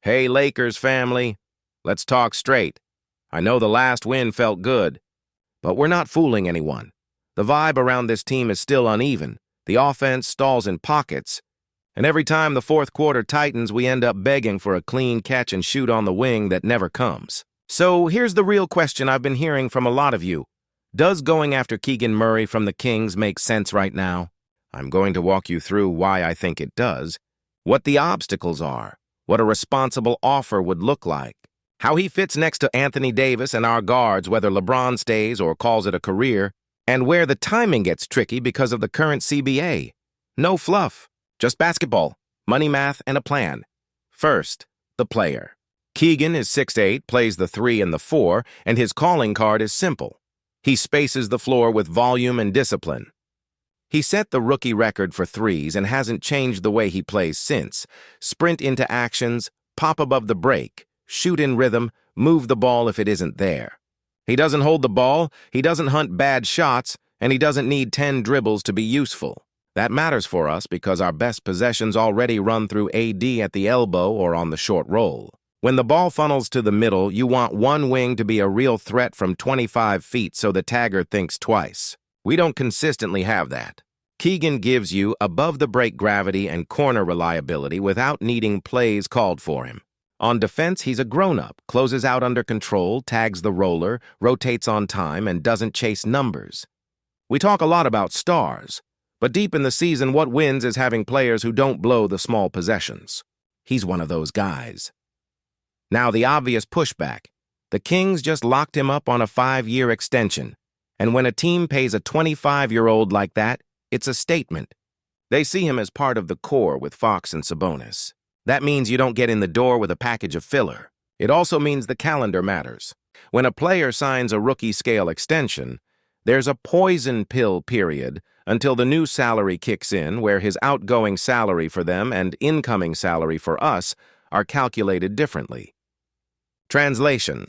Hey, Lakers family, let's talk straight. I know the last win felt good, but we're not fooling anyone. The vibe around this team is still uneven. The offense stalls in pockets, and every time the fourth quarter tightens, we end up begging for a clean catch and shoot on the wing that never comes. So here's the real question I've been hearing from a lot of you. Does going after Keegan Murray from the Kings make sense right now? I'm going to walk you through why I think it does, what the obstacles are, what a responsible offer would look like, how he fits next to Anthony Davis and our guards, whether LeBron stays or calls it a career, and where the timing gets tricky because of the current CBA. No fluff, just basketball, money math, and a plan. First, the player. Keegan is 6'8", plays the 3 and the 4, and his calling card is simple. He spaces the floor with volume and discipline. He set the rookie record for threes and hasn't changed the way he plays since. Sprint into actions, pop above the break, shoot in rhythm, move the ball if it isn't there. He doesn't hold the ball, he doesn't hunt bad shots, and he doesn't need 10 dribbles to be useful. That matters for us because our best possessions already run through AD at the elbow or on the short roll. When the ball funnels to the middle, you want one wing to be a real threat from 25 feet so the tagger thinks twice. We don't consistently have that. Keegan gives you above-the-break gravity and corner reliability without needing plays called for him. On defense, he's a grown-up, closes out under control, tags the roller, rotates on time, and doesn't chase numbers. We talk a lot about stars, but deep in the season, what wins is having players who don't blow the small possessions. He's one of those guys. Now, the obvious pushback. The Kings just locked him up on a 5-year extension. And when a team pays a 25-year-old like that, it's a statement. They see him as part of the core with Fox and Sabonis. That means you don't get in the door with a package of filler. It also means the calendar matters. When a player signs a rookie-scale extension, there's a poison pill period until the new salary kicks in, where his outgoing salary for them and incoming salary for us are calculated differently. Translation.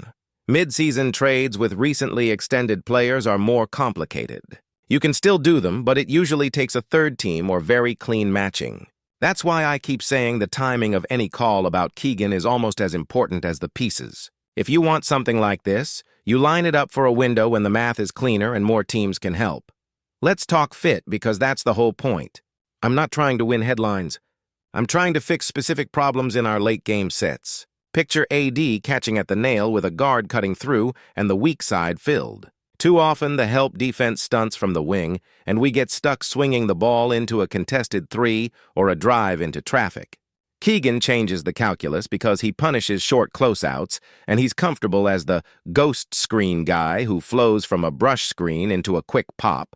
Mid-season trades with recently extended players are more complicated. You can still do them, but it usually takes a third team or very clean matching. That's why I keep saying the timing of any call about Keegan is almost as important as the pieces. If you want something like this, you line it up for a window when the math is cleaner and more teams can help. Let's talk fit, because that's the whole point. I'm not trying to win headlines. I'm trying to fix specific problems in our late-game sets. Picture AD catching at the nail with a guard cutting through and the weak side filled. Too often, the help defense stunts from the wing, and we get stuck swinging the ball into a contested 3 or a drive into traffic. Keegan changes the calculus because he punishes short closeouts, and he's comfortable as the ghost screen guy who flows from a brush screen into a quick pop.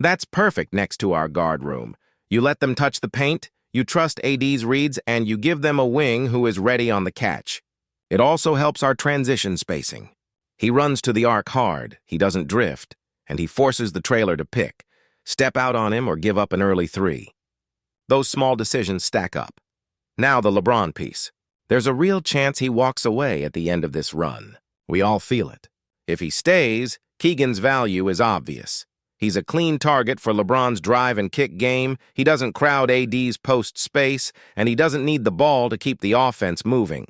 That's perfect next to our guard room. You let them touch the paint, you trust AD's reads, and you give them a wing who is ready on the catch. It also helps our transition spacing. He runs to the arc hard, he doesn't drift, and he forces the trailer to pick, step out on him, or give up an early 3. Those small decisions stack up. Now the LeBron piece. There's a real chance he walks away at the end of this run. We all feel it. If he stays, Keegan's value is obvious. He's a clean target for LeBron's drive and kick game, he doesn't crowd AD's post space, and he doesn't need the ball to keep the offense moving.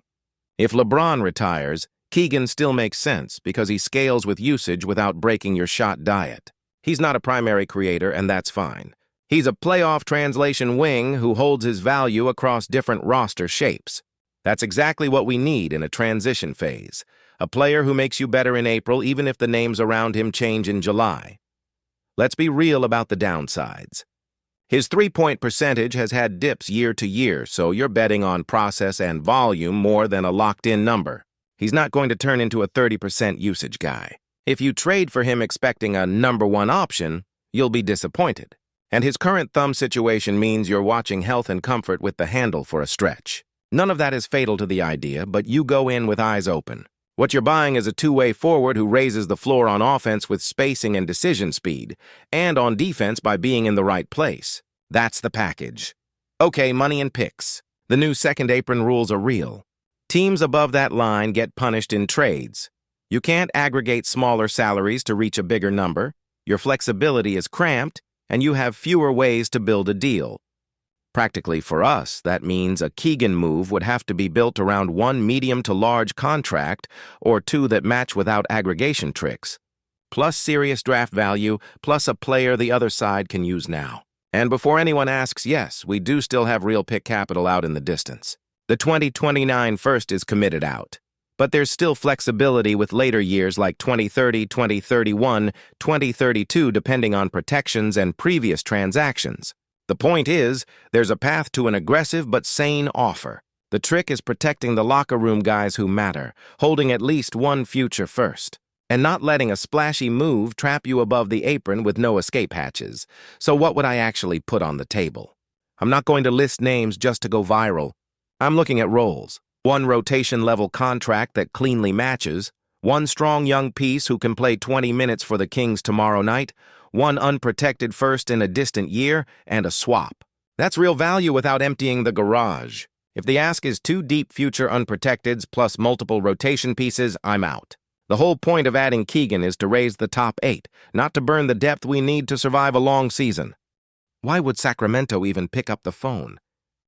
If LeBron retires, Keegan still makes sense because he scales with usage without breaking your shot diet. He's not a primary creator, and that's fine. He's a playoff translation wing who holds his value across different roster shapes. That's exactly what we need in a transition phase. A player who makes you better in April even if the names around him change in July. Let's be real about the downsides. His three-point percentage has had dips year to year, so you're betting on process and volume more than a locked-in number. He's not going to turn into a 30% usage guy. If you trade for him expecting a number 1 option, you'll be disappointed. And his current thumb situation means you're watching health and comfort with the handle for a stretch. None of that is fatal to the idea, but you go in with eyes open. What you're buying is a two-way forward who raises the floor on offense with spacing and decision speed, and on defense by being in the right place. That's the package. Okay, money and picks. The new second apron rules are real. Teams above that line get punished in trades. You can't aggregate smaller salaries to reach a bigger number. Your flexibility is cramped, and you have fewer ways to build a deal. Practically for us, that means a Keegan move would have to be built around one medium to large contract or two that match without aggregation tricks, plus serious draft value, plus a player the other side can use now. And before anyone asks, yes, we do still have real pick capital out in the distance. The 2029 first is committed out. But there's still flexibility with later years like 2030, 2031, 2032 depending on protections and previous transactions. The point is, there's a path to an aggressive but sane offer. The trick is protecting the locker room guys who matter, holding at least one future first, and not letting a splashy move trap you above the apron with no escape hatches. So what would I actually put on the table? I'm not going to list names just to go viral. I'm looking at roles. One rotation-level contract that cleanly matches, one strong young piece who can play 20 minutes for the Kings tomorrow night, one unprotected first in a distant year, and a swap. That's real value without emptying the garage. If the ask is two deep future unprotecteds plus multiple rotation pieces, I'm out. The whole point of adding Keegan is to raise the top 8, not to burn the depth we need to survive a long season. Why would Sacramento even pick up the phone?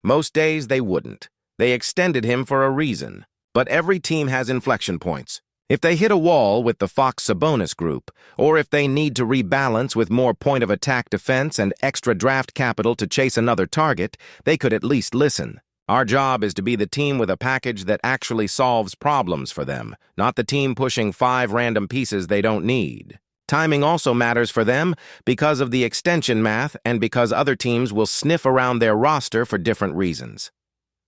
Most days they wouldn't. They extended him for a reason. But every team has inflection points. If they hit a wall with the Fox-Sabonis group, or if they need to rebalance with more point-of-attack defense and extra draft capital to chase another target, they could at least listen. Our job is to be the team with a package that actually solves problems for them, not the team pushing 5 random pieces they don't need. Timing also matters for them because of the extension math and because other teams will sniff around their roster for different reasons.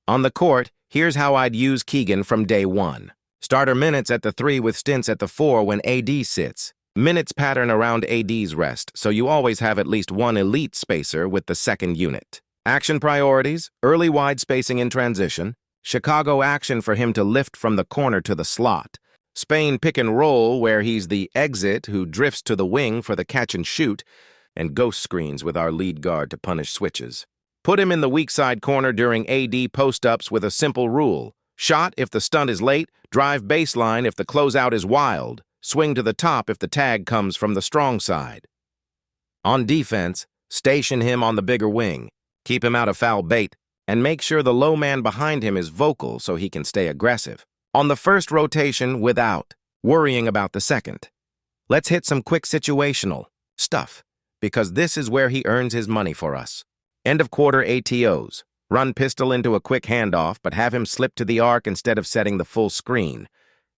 On the court, here's how I'd use Keegan from day one. Starter minutes at the 3 with stints at the 4 when AD sits. Minutes pattern around AD's rest, so you always have at least one elite spacer with the second unit. Action priorities, early wide spacing in transition, Chicago action for him to lift from the corner to the slot, Spain pick and roll where he's the exit who drifts to the wing for the catch and shoot, and ghost screens with our lead guard to punish switches. Put him in the weak side corner during AD post-ups with a simple rule. Shot if the stunt is late, drive baseline if the closeout is wild, swing to the top if the tag comes from the strong side. On defense, station him on the bigger wing, keep him out of foul bait, and make sure the low man behind him is vocal so he can stay aggressive. On the first rotation, without worrying about the second. Let's hit some quick situational stuff, because this is where he earns his money for us. End of quarter ATOs. Run pistol into a quick handoff, but have him slip to the arc instead of setting the full screen.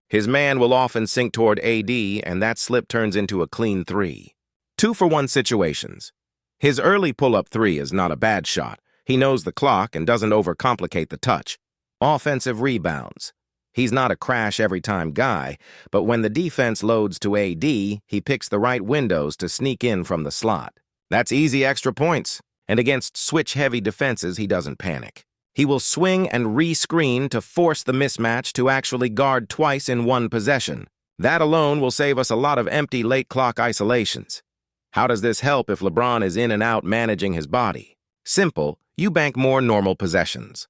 His man will often sink toward AD, and that slip turns into a clean 3. 2-for-1 situations. His early pull-up 3 is not a bad shot. He knows the clock and doesn't overcomplicate the touch. Offensive rebounds. He's not a crash-every-time guy, but when the defense loads to AD, he picks the right windows to sneak in from the slot. That's easy extra points. And against switch-heavy defenses, he doesn't panic. He will swing and re-screen to force the mismatch to actually guard twice in one possession. That alone will save us a lot of empty late-clock isolations. How does this help if LeBron is in and out managing his body? Simple, you bank more normal possessions.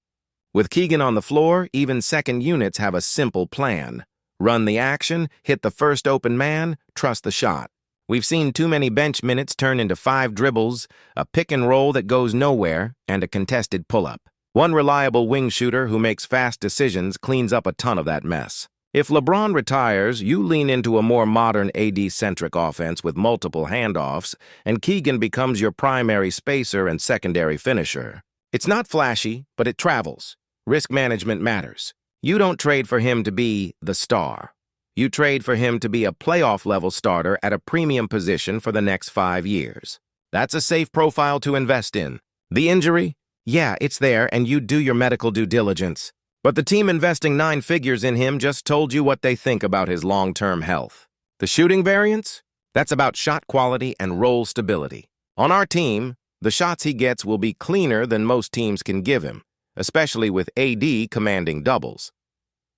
With Keegan on the floor, even second units have a simple plan. Run the action, hit the first open man, trust the shot. We've seen too many bench minutes turn into 5 dribbles, a pick and roll that goes nowhere, and a contested pull-up. One reliable wing shooter who makes fast decisions cleans up a ton of that mess. If LeBron retires, you lean into a more modern AD-centric offense with multiple handoffs, and Keegan becomes your primary spacer and secondary finisher. It's not flashy, but it travels. Risk management matters. You don't trade for him to be the star. You trade for him to be a playoff-level starter at a premium position for the next 5 years. That's a safe profile to invest in. The injury? Yeah, it's there, and you do your medical due diligence. But the team investing 9 figures in him just told you what they think about his long-term health. The shooting variance? That's about shot quality and roll stability. On our team, the shots he gets will be cleaner than most teams can give him, especially with AD commanding doubles.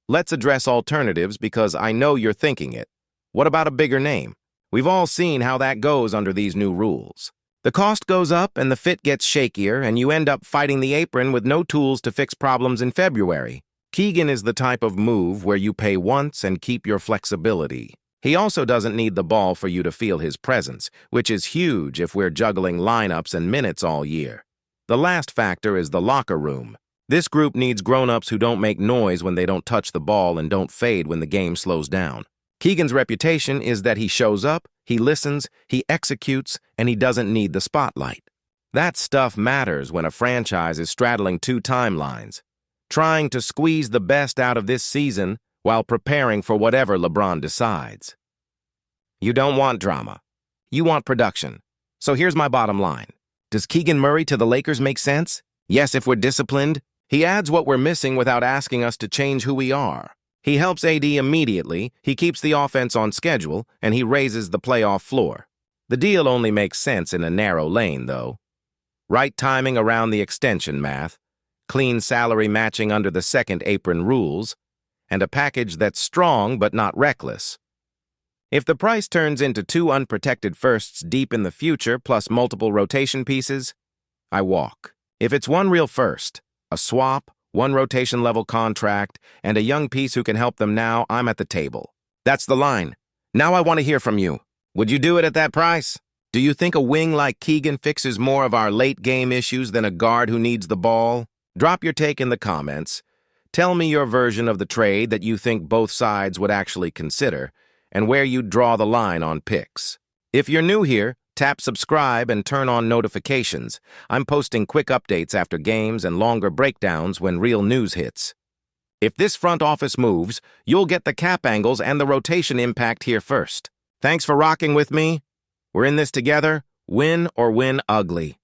Let's address alternatives because I know you're thinking it. What about a bigger name? We've all seen how that goes under these new rules. The cost goes up and the fit gets shakier, and you end up fighting the apron with no tools to fix problems in February. Keegan is the type of move where you pay once and keep your flexibility. He also doesn't need the ball for you to feel his presence, which is huge if we're juggling lineups and minutes all year. The last factor is the locker room. This group needs grown-ups who don't make noise when they don't touch the ball and don't fade when the game slows down. Keegan's reputation is that he shows up, he listens, he executes, and he doesn't need the spotlight. That stuff matters when a franchise is straddling two timelines, trying to squeeze the best out of this season while preparing for whatever LeBron decides. You don't want drama. You want production. So here's my bottom line. Does Keegan Murray to the Lakers make sense? Yes, if we're disciplined. He adds what we're missing without asking us to change who we are. He helps AD immediately, he keeps the offense on schedule, and he raises the playoff floor. The deal only makes sense in a narrow lane, though. Right timing around the extension math, clean salary matching under the second apron rules, and a package that's strong but not reckless. If the price turns into 2 unprotected firsts deep in the future plus multiple rotation pieces, I walk. If it's one real first, a swap, one rotation-level contract, and a young piece who can help them now, I'm at the table. That's the line. Now I want to hear from you. Would you do it at that price? Do you think a wing like Keegan fixes more of our late-game issues than a guard who needs the ball? Drop your take in the comments. Tell me your version of the trade that you think both sides would actually consider, and where you'd draw the line on picks. If you're new here, tap subscribe and turn on notifications. I'm posting quick updates after games and longer breakdowns when real news hits. If this front office moves, you'll get the cap angles and the rotation impact here first. Thanks for rocking with me. We're in this together, win or win ugly.